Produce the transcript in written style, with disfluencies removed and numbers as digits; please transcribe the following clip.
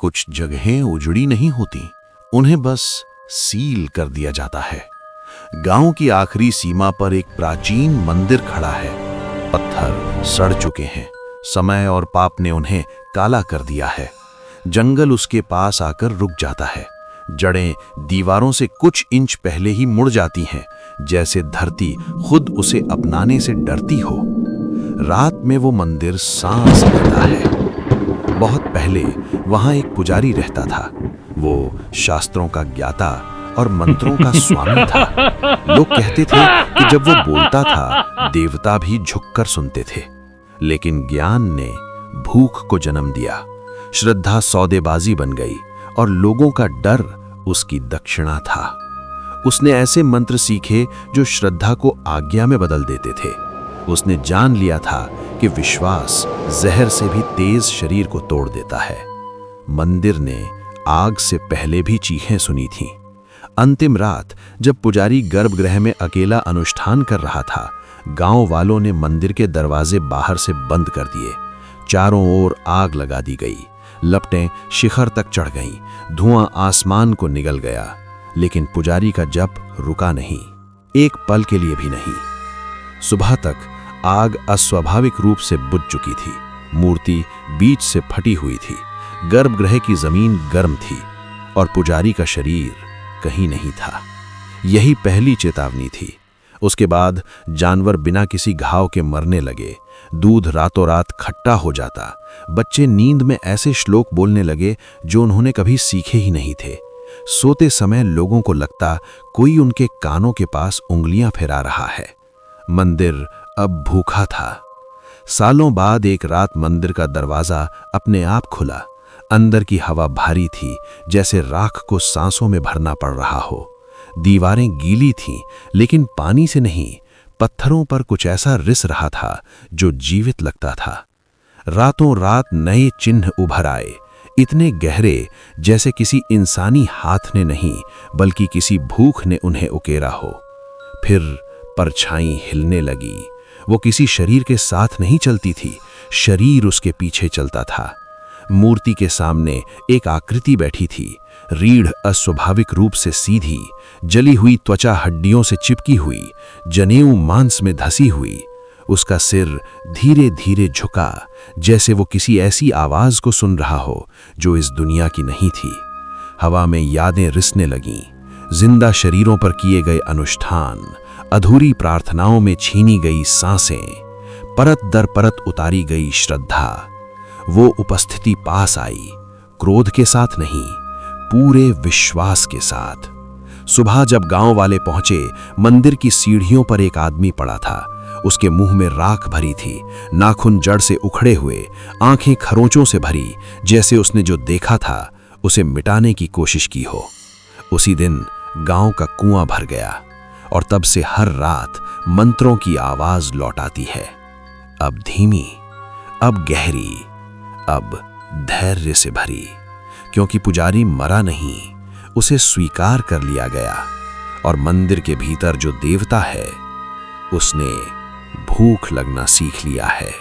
कुछ जगहें उजड़ी नहीं होती, उन्हें बस सील कर दिया जाता है। गांव की आखिरी सीमा पर एक प्राचीन मंदिर खड़ा है। पत्थर सड़ चुके हैं, समय और पाप ने उन्हें काला कर दिया है। जंगल उसके पास आकर रुक जाता है। जड़ें दीवारों से कुछ इंच पहले ही मुड़ जाती हैं, जैसे धरती खुद उसे अपनाने से डरती हो। रात में वो मंदिर सांस लेता है। बहुत पहले वहां एक पुजारी रहता था। वो शास्त्रों का ज्ञाता और मंत्रों का स्वामी था। लोग कहते थे कि जब वो बोलता था, देवता भी झुककर सुनते थे। लेकिन ज्ञान ने भूख को जन्म दिया। श्रद्धा सौदेबाजी बन गई और लोगों का डर उसकी दक्षिणा था। उसने ऐसे मंत्र सीखे जो श्रद्धा को आज्ञा में बदल देते थे। उसने जान लिया था कि विश्वास जहर से भी तेज शरीर को तोड़ देता है। मंदिर ने आग से पहले भी चीखें सुनी थीं। अंतिम रात जब पुजारी गर्भगृह में अकेला अनुष्ठान कर रहा था, गांव वालों ने मंदिर के दरवाजे बाहर से बंद कर दिए। चारों ओर आग लगा दी गई। लपटें शिखर तक चढ़ गईं। धुआं आसमान को निगल गया। लेकिन पुजारी का जप रुका नहीं, एक पल के लिए भी नहीं। सुबह तक आग अस्वाभाविक रूप से बुझ चुकी थी। मूर्ति बीच से फटी हुई थी। गर्भगृह की जमीन गर्म थी और पुजारी का शरीर कहीं नहीं था। यही पहली चेतावनी थी। उसके बाद जानवर बिना किसी घाव के मरने लगे। दूध रातों रात खट्टा हो जाता। बच्चे नींद में ऐसे श्लोक बोलने लगे जो उन्होंने कभी सीखे ही नहीं थे। सोते समय लोगों को लगता कोई उनके कानों के पास उंगलियां फैला रहा है। मंदिर अब भूखा था। सालों बाद एक रात मंदिर का दरवाजा अपने आप खुला। अंदर की हवा भारी थी, जैसे राख को सांसों में भरना पड़ रहा हो। दीवारें गीली थीं, लेकिन पानी से नहीं, पत्थरों पर कुछ ऐसा रिस रहा था जो जीवित लगता था। रातों रात नए चिन्ह उभर आए, इतने गहरे जैसे किसी इंसानी हाथ ने नहीं, बल्कि किसी भूख ने उन्हें उकेरा हो। फिर परछाई हिलने लगी। वो किसी शरीर के साथ नहीं चलती थी, शरीर उसके पीछे चलता था। मूर्ति के सामने एक आकृति बैठी थी, रीढ़ अस्वाभाविक रूप से सीधी, जली हुई त्वचा हड्डियों से चिपकी हुई, जनेऊ मांस में धसी हुई। उसका सिर धीरे धीरे झुका, जैसे वो किसी ऐसी आवाज को सुन रहा हो जो इस दुनिया की नहीं थी। हवा में यादें रिसने लगीं। जिंदा शरीरों पर किए गए अनुष्ठान, अधूरी प्रार्थनाओं में छीनी गई सांसें, परत दर परत उतारी गई श्रद्धा। वो उपस्थिति पास आई, क्रोध के साथ नहीं, पूरे विश्वास के साथ। सुबह जब गांव वाले पहुंचे, मंदिर की सीढ़ियों पर एक आदमी पड़ा था। उसके मुंह में राख भरी थी, नाखून जड़ से उखड़े हुए, आंखें खरोंचों से भरी, जैसे उसने जो देखा था उसे मिटाने की कोशिश की हो। उसी दिन गांव का कुआं भर गया और तब से हर रात मंत्रों की आवाज लौट आती है। अब धीमी, अब गहरी, अब धैर्य से भरी, क्योंकि पुजारी मरा नहीं, उसे स्वीकार कर लिया गया। और मंदिर के भीतर जो देवता है, उसने भूख लगना सीख लिया है।